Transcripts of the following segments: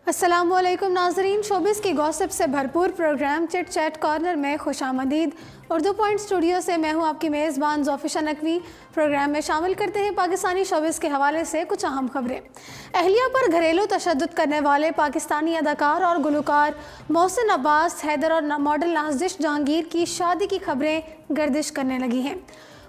السلام علیکم ناظرین، شوبز کی گوسپ سے بھرپور پروگرام چٹ چیٹ کارنر میں خوش آمدید۔ اردو پوائنٹ اسٹوڈیو سے میں ہوں آپ کی میزبان ذوفیشا نقوی۔ پروگرام میں شامل کرتے ہیں پاکستانی شوبز کے حوالے سے کچھ اہم خبریں۔ اہلیہ پر گھریلو تشدد کرنے والے پاکستانی اداکار اور گلوکار محسن عباس حیدر اور ماڈل نازش جہانگیر کی شادی کی خبریں گردش کرنے لگی ہیں۔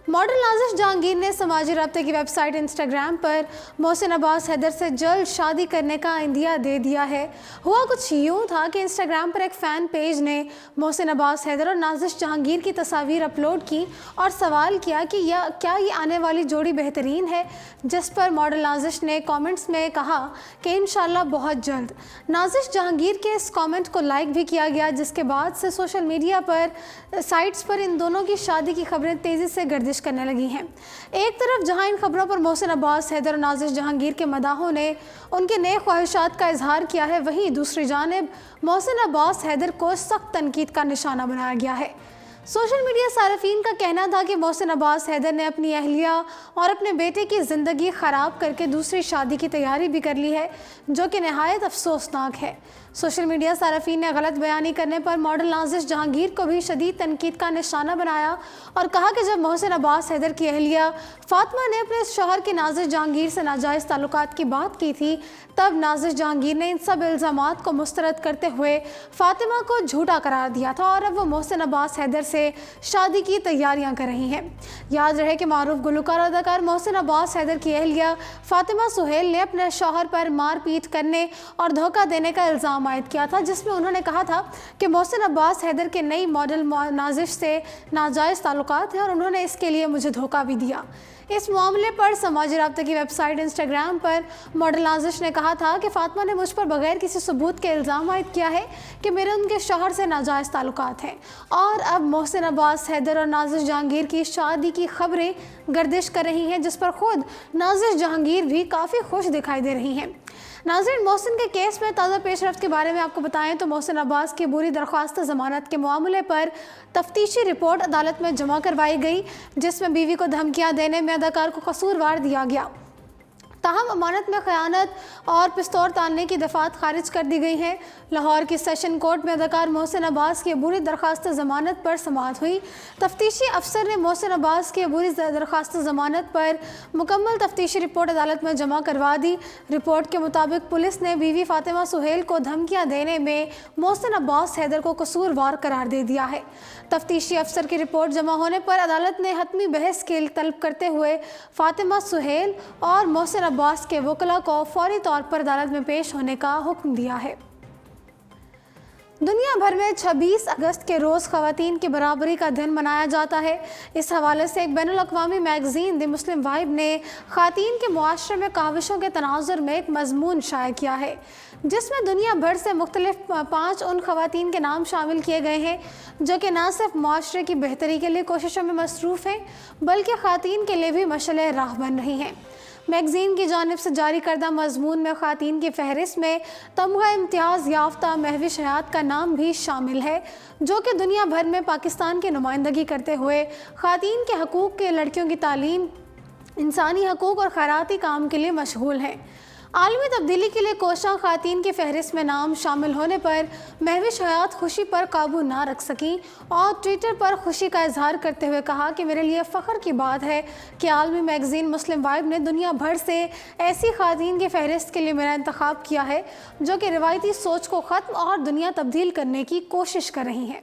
ماڈل نازش جہانگیر نے سماجی رابطے کی ویب سائٹ انسٹاگرام پر محسن عباس حیدر سے جلد شادی کرنے کا عندیہ دے دیا ہے۔ ہوا کچھ یوں تھا کہ انسٹاگرام پر ایک فین پیج نے محسن عباس حیدر اور نازش جہانگیر کی تصاویر اپلوڈ کی اور سوال کیا کہ کیا یہ آنے والی جوڑی بہترین ہے، جس پر ماڈل نازش نے کامنٹس میں کہا کہ انشاءاللہ بہت جلد۔ نازش جہانگیر کے اس کامنٹ کو لائک بھی کیا گیا، جس کے بعد سے سوشل میڈیا پر سائٹس پر ان دونوں کی شادی کی خبریں تیزی سے گردش کرنے لگی ہیں۔ ایک طرف جہاں ان خبروں پر محسن عباس حیدر اور نازش جہانگیر کے مداحوں نے ان کے نیک خواہشات کا اظہار کیا ہے، وہیں دوسری جانب محسن عباس حیدر کو سخت تنقید کا نشانہ بنایا گیا ہے۔ سوشل میڈیا صارفین کا کہنا تھا کہ محسن عباس حیدر نے اپنی اہلیہ اور اپنے بیٹے کی زندگی خراب کر کے دوسری شادی کی تیاری بھی کر لی ہے، جو کہ نہایت افسوسناک ہے۔ سوشل میڈیا صارفین نے غلط بیانی کرنے پر ماڈل نازش جہانگیر کو بھی شدید تنقید کا نشانہ بنایا اور کہا کہ جب محسن عباس حیدر کی اہلیہ فاطمہ نے اپنے شوہر کے نازش جہانگیر سے ناجائز تعلقات کی بات کی تھی، تب نازش جہانگیر نے ان سب الزامات کو مسترد کرتے ہوئے فاطمہ کو جھوٹا قرار دیا تھا اور اب وہ محسن عباس حیدر سے شادی کی تیاریاں کر رہی ہیں۔ یاد رہے کہ معروف گلوکار اور اداکار محسن عباس حیدر کی اہلیہ فاطمہ سہیل نے اپنے شوہر پر مار پیٹ کرنے اور دھوکہ دینے کا الزام عائد کیا تھا، جس میں انہوں نے کہا تھا کہ محسن عباس حیدر کے نئی ماڈل نازش سے ناجائز تعلقات ہیں اور انہوں نے اس کے لیے مجھے دھوکہ بھی دیا۔ اس معاملے پر سماجی رابطے کی ویب سائٹ انسٹاگرام پر ماڈل نازش نے کہا تھا کہ فاطمہ نے مجھ پر بغیر کسی ثبوت کے الزام عائد کیا ہے کہ میرے ان کے شوہر سے ناجائز تعلقات ہیں، اور اب محسن عباس حیدر اور نازش جہانگیر کی شادی کی خبریں گردش کر رہی ہیں، جس پر خود نازش جہانگیر بھی کافی خوش دکھائی دے رہی ہیں۔ ناظرین، محسن کے کیس میں تازہ پیش رفت کے بارے میں آپ کو بتائیں تو محسن عباس کی عبوری درخواست ضمانت کے معاملے پر تفتیشی رپورٹ عدالت میں جمع کروائی گئی، جس میں بیوی کو دھمکیاں دینے میں اداکار کو قصوروار دیا گیا۔ تاہم امانت میں خیانت اور پستور تاننے کی دفعات خارج کر دی گئی ہیں۔ لاہور کی سیشن کورٹ میں اداکار محسن عباس کی عبوری درخواست ضمانت پر سماعت ہوئی۔ تفتیشی افسر نے محسن عباس کی عبوری درخواست ضمانت پر مکمل تفتیشی رپورٹ عدالت میں جمع کروا دی۔ رپورٹ کے مطابق پولیس نے بیوی فاطمہ سہیل کو دھمکیاں دینے میں محسن عباس حیدر کو قصوروار قرار دے دیا ہے۔ تفتیشی افسر کی رپورٹ جمع ہونے پر عدالت نے حتمی بحث کے طلب کرتے ہوئے فاطمہ سہیل اور محسن عباس کے وکلاء کو فوری طور پر عدالت میں پیش ہونے کا حکم دیا ہے۔ دنیا بھر میں 26 اگست کے روز خواتین کی برابری کا دن منایا جاتا ہے۔ اس حوالے سے ایک بین الاقوامی میگزین دی مسلم وائب نے خواتین کے معاشرے میں کاوشوں کے تناظر میں ایک مضمون شائع کیا ہے، جس میں دنیا بھر سے مختلف 5 ان خواتین کے نام شامل کیے گئے ہیں جو کہ نہ صرف معاشرے کی بہتری کے لیے کوششوں میں مصروف ہیں، بلکہ خواتین کے لیے بھی مشعل راہ بن رہی ہیں۔ میگزین کی جانب سے جاری کردہ مضمون میں خواتین کی فہرست میں تمغہ امتیاز یافتہ مہوش حیات کا نام بھی شامل ہے، جو کہ دنیا بھر میں پاکستان کی نمائندگی کرتے ہوئے خواتین کے حقوق کے لڑکیوں کی تعلیم، انسانی حقوق اور خیراتی کام کے لیے مشغول ہیں۔ عالمی تبدیلی کے لیے کوشاں خواتین کی فہرست میں نام شامل ہونے پر مہوش حیات خوشی پر قابو نہ رکھ سکیں اور ٹویٹر پر خوشی کا اظہار کرتے ہوئے کہا کہ میرے لیے فخر کی بات ہے کہ عالمی میگزین مسلم وائب نے دنیا بھر سے ایسی خواتین کی فہرست کے لیے میرا انتخاب کیا ہے جو کہ روایتی سوچ کو ختم اور دنیا تبدیل کرنے کی کوشش کر رہی ہیں۔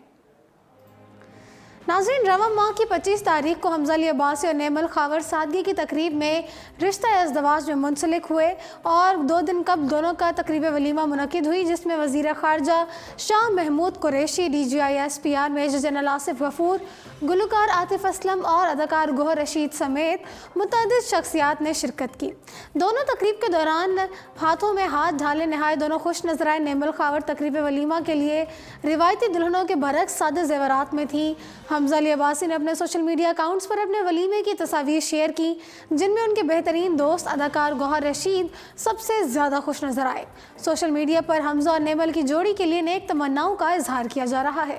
ناظرین، رواں ماہ کی 25 تاریخ کو حمزہ علی عباسی اور نیمل خاور سادگی کی تقریب میں رشتہ ازدواج میں منسلک ہوئے اور 2 دن قبل دونوں کا تقریب ولیمہ منعقد ہوئی، جس میں وزیر خارجہ Shah Mahmood Qureshi, DGI/SPR major general Asif Ghafoor, گلوکار عاطف اسلم اور اداکار گوہر رشید سمیت متعدد شخصیات نے شرکت کی۔ دونوں تقریب کے دوران ہاتھوں میں ہاتھ ڈالے نہائے دونوں خوش نظر آئے۔ نیمل خاور تقریب ولیمہ کے لیے روایتی دلہنوں کے برعکس سادہ زیورات میں تھیں۔ حمزہ علی عباسی نے اپنے سوشل میڈیا اکاؤنٹس پر اپنے ولیمے کی تصاویر شیئر کی، جن میں ان کے بہترین دوست اداکار گوہر رشید سب سے زیادہ خوش نظر آئے۔ سوشل میڈیا پر حمزہ اور نیمل کی جوڑی کے لیے نیک تمناؤں کا اظہار کیا جا رہا ہے۔